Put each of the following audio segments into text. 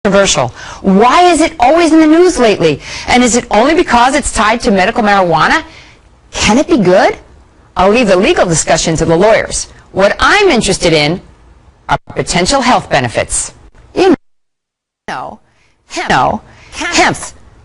Controversial. Why is it always in the news lately? And is it only because it's tied to medical marijuana? Can it be good? I'll leave the legal discussion to the lawyers. What I'm interested in are potential health benefits. You know, hemp,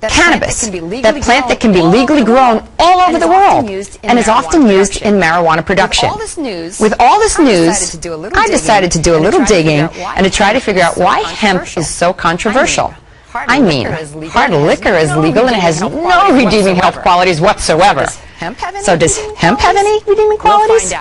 cannabis, that plant that can be legally grown all over the world and is often used in marijuana production. With all this news, I decided to do a little digging and to try to figure out why hemp is so controversial. I mean, hard liquor is legal and it has no redeeming health qualities whatsoever. So does hemp have any redeeming qualities?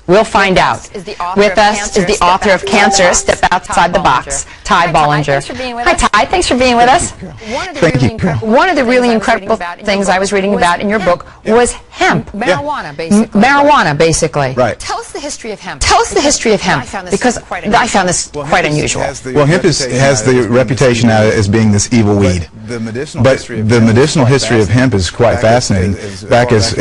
We'll find out. With us is the author of Cancer, Step Outside the Box, Ty Bollinger. Hi, Ty. Thanks for being with us. Thank you. One of the really incredible things I was reading about in your book was hemp. Marijuana, basically. Marijuana, basically. Right. Tell us the history of hemp. Tell us the history of hemp, because I found this quite unusual. Well, hemp has the reputation now as being this evil weed. But the medicinal history of hemp is quite fascinating. Back as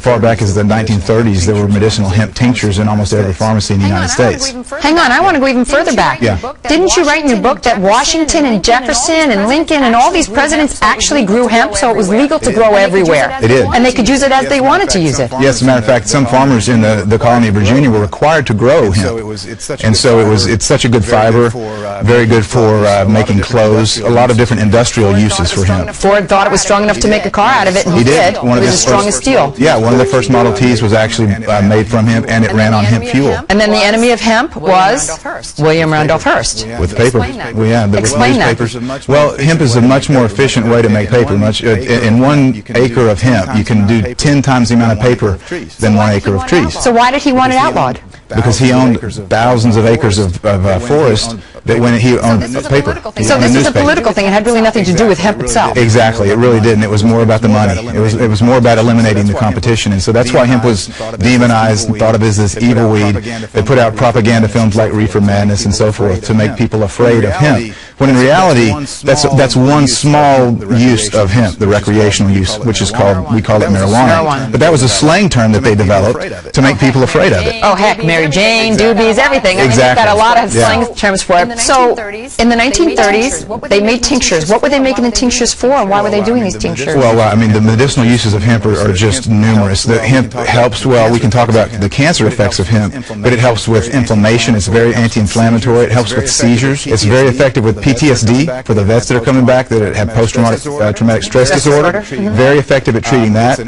far back as the 1930s, there were medicinal hemp tinctures in almost every pharmacy in the United States. Hang on, I want to go even further back. Yeah. Didn't you write in your book that Washington and Jefferson and Lincoln and all these presidents actually grew hemp, so it was legal to grow everywhere? They did. And they could use it as they wanted to use it? Yes, as a matter of fact, some farmers in the colony of Virginia were required to grow hemp. And so it's such a good fiber, very good for making clothes, a lot of different industrial uses for hemp. Ford thought it was strong enough to make a car out of it, and he did. It was as strong as steel. Yeah, one of the first Model Ts was actually made from hemp, and it ran on hemp fuel. And then the enemy of hemp was William Randolph Hearst. With paper. Well, yeah, Explain that. Well, hemp is a much more efficient way to make paper. In 1 acre of hemp, you can do 10 times the amount of paper than 1 acre of trees. So why did he want it outlawed? Because he owned thousands of acres of forest that when he owned paper. So this is a political thing. It had really nothing to do with hemp itself. Exactly. It really didn't. It was more about the money. It was more about eliminating the competition. And so that's why hemp was demonized and thought of as this evil weed. They put out propaganda films like Reefer Madness and so forth to make people afraid of hemp. When in reality, that's one small use of hemp, the recreational use, which is we call it marijuana. But that was a slang term that they developed to make people afraid of it. Oh, heck, Mary Jane, doobies, everything. I mean, you've got a lot of slang terms for it. So, in the 1930s, they made tinctures. What were they making the tinctures for, and why were they doing these tinctures? Well, I mean, the medicinal uses of hemp are just numerous. The hemp helps, well, we can talk about the cancer effects of hemp, but it helps with inflammation. It's very anti-inflammatory. It helps with seizures. It's very effective with PTSD for the vets that are coming back that have post-traumatic stress disorder. Very effective at treating that.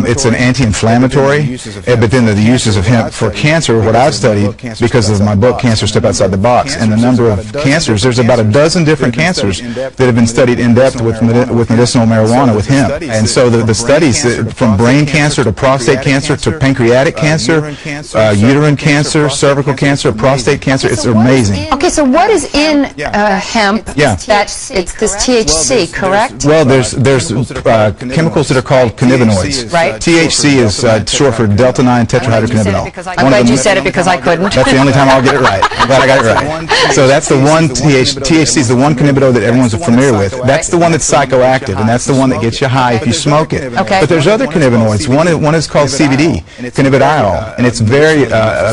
It's an anti-inflammatory. But then the uses of hemp for cancer, what I've studied, because of my book, Cancer, Step Outside the Box, and the number of cancers, there's about a dozen different cancers that have been studied in depth with medicinal marijuana with hemp. And so the studies from brain cancer to prostate cancer to pancreatic cancer, uterine cancer, cervical cancer, prostate cancer, it's amazing. Okay, so what is in hemp that it's this THC, correct? Well, there's chemicals that are called cannabinoids. Right. THC is short for delta-9 tetrahydrocannabinol. I'm glad you said it because I couldn't. That's the only time I'll get it right. I'm glad I got it right. So that's the one THC is the one cannabinoid that everyone's familiar with. That's the one that's psychoactive, and that's the one that gets you high if you smoke it. Okay. But there's other cannabinoids. One is called CBD, cannabidiol, and it's very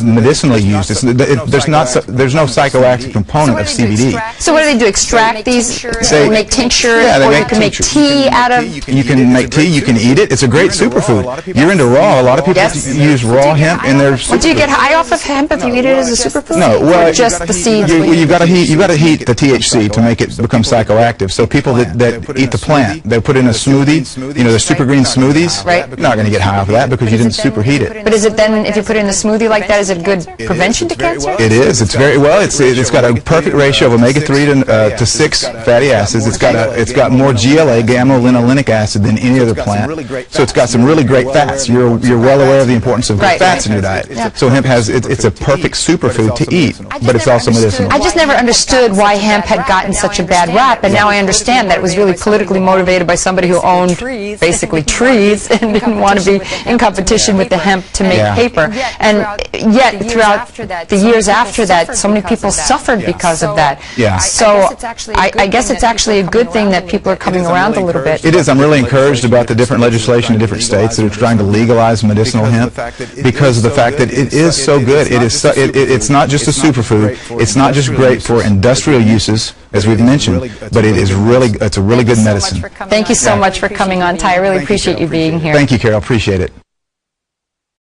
medicinally used. There's no psychoactive component of CBD. So what do they do? Extract these, make tinctures, or you can make tea out of? You can make tea. You can eat it. It's a great superfood. You're into raw. A lot of people use raw hemp in their superfood. Do you get high off of hemp if you eat it as a superfood? No, well, or just the seeds. You've got to heat the THC to make it become psychoactive. So people that eat the plant, they put in a smoothie. You know, the super green smoothies. Right. You're not going to get high off of that because you didn't superheat it. But is it then, if you put it in a smoothie like that, is it good prevention to cancer? It is. It's very well. It's got a perfect ratio of omega-3 to 6 fatty acids. It's got more GLA, gamma-linolenic acid, than any other plant. So it's got some really great fats. You're well aware of the importance of fats in your diet. So hemp it's a perfect superfood to eat, but it's also medicinal. I just never understood why hemp had gotten such a bad rap, and now I understand that it was really politically motivated by somebody who owned basically trees and didn't want to be in competition with the hemp to make paper. And yet, throughout the years after that, so many people suffered because of that. So I guess it's actually a good thing that people are coming around a little bit. It is. I'm really encouraged about the different legislation in different states that are trying to legalize medicinal hemp because of the fact that it is so good. It's not just a superfood. It's not just great for industrial uses, as we've mentioned, but it's a really good medicine. Thank you so much for coming on, Ty. I really appreciate you being here. Thank you, Carol. Appreciate it.